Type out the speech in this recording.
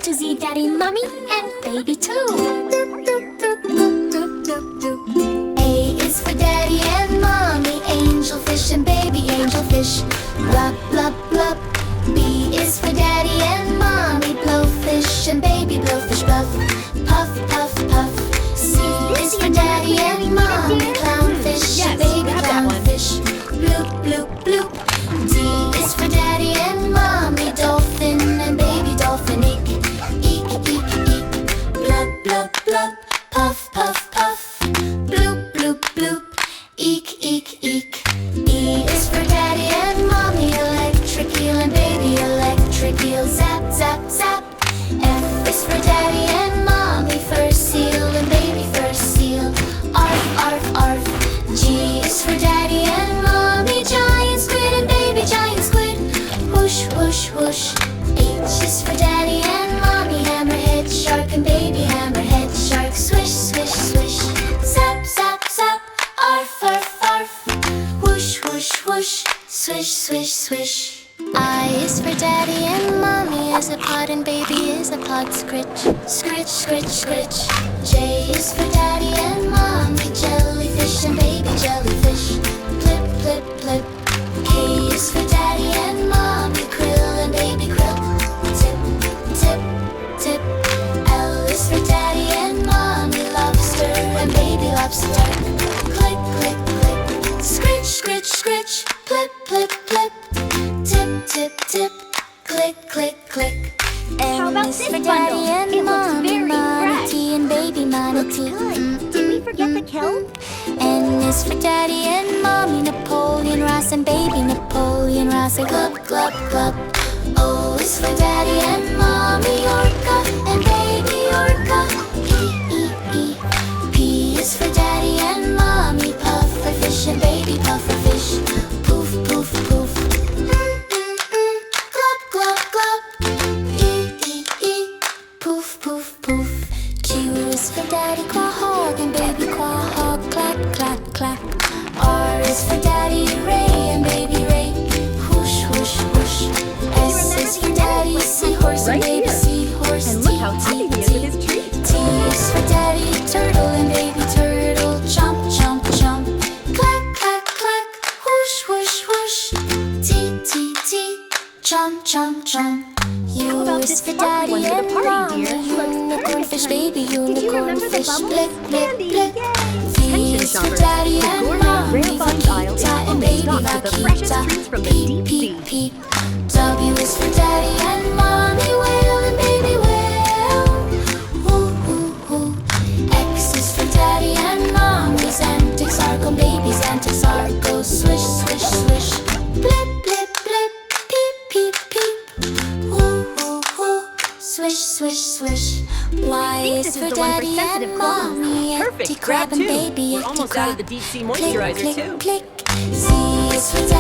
to Z, Daddy, Mommy, and Baby too. A is for Daddy and Mommy, Angelfish and Baby Angelfish. Blub, blub, blub. B is for Daddy and Mommy, Blowfish and Baby Blowfish. Bluff, puff, puff, puff. C is for Daddy and Mommy, Clownfish and Baby Clownfish. Bloop, bloop, bloop. D is for Daddy and Mommy, Dolphin and Baby Dolphin. Eek, eek, eek, eek. Blub, blub, blub. Puff, puff, puff. Bloop, bloop, bloop. Eek, eek, eek. E is for Daddy and Mommy, electric eel and Baby electric eel. Zap, zap, zap. F is for Daddy and Mommy, first seal and Baby first seal. Arf, arf, arf. G is for Daddy and Mommy, giant squid and Baby giant squid. Whoosh, whoosh, whoosh. H is for Daddy and Mommy, Hammerhead Shark and Baby Hammerhead Shark. Swish, swish, swish. Zap, zap, zap. Arf, arf, arf. Whoosh, whoosh, whoosh. Swish, swish, swish. I is for Daddy and Mommy, Isopod and Baby Isopod. Scritch, scritch, scritch, scritch. J is for Daddy and Mommy, Jellyfish and Baby Jellyfish. Plip, plip, plip. K is for Daddy and Mommy, Krill and Baby Krill. Tip, tip, tip. L is for Daddy and Mommy, Lobster and Baby Lobster. Click, click, click. Scritch, scritch, scritch. Plip, plip, plip. Tip, tip, tip. Click, click, click. How about is this for bundle? Daddy and It looks Mommy, very Manatee and Baby Manatee. Good. Did we forget the kill? N is for Daddy and Mommy, Napoleon Wrasse and Baby Napoleon Wrasse. Glub, glub, glub. O is for Daddy and Mommy, Orca and Baby Orca. E, E, E. P is for Daddy and Mommy, Pufferfish and Baby Pufferfish. Poof, poof, poof. Glub, glub, glub. E, E, E. Poof, poof, poof. Q is for Daddy Quahog and Baby Quahog. Clack, clack, clack. R is for Daddy Ray and Baby Ray. Whoosh, whoosh, whoosh. S is for Daddy Seahorse and Baby Seahorse. And look how happy he is with his treat. T is for Daddy Turtle and Baby Turtle. Chomp, chomp, chomp. Clack, clack, clack. Whoosh, whoosh, whoosh. T, T, T. Chomp, chomp, chomp. How U about is this for sparkly Daddy one for the and party, Mommy, dear? Unicornfish, Baby Did you remember the Unicornfish. bubbles? Blip, blip, Candy, blip. yay! V Attention is for shoppers. Daddy The and gourmet rare Mommy, buns aisle is Vaquita and fully Baby stocked with the freshest Vaquita. treats from the Peep, deep peep, sea. peep. W is for Daddy and Mommy, Whale and Baby Whale. Woo, woo, woo. X is for Daddy and Mommy, Xantic Sargo, Baby Xantic Sargo. Swish, swish, swish. Blip, blip, blip. Peep, peep, peep. Woo, woo, woo. Swish, swish, swish. Y think is this for is the one for Daddy sensitive and claws. Mommy, Yeti Perfect, Crab grab and two. Baby We're Yeti almost Crab. out of the deep sea Click, moisturizer click, too. click. Z is for Daddy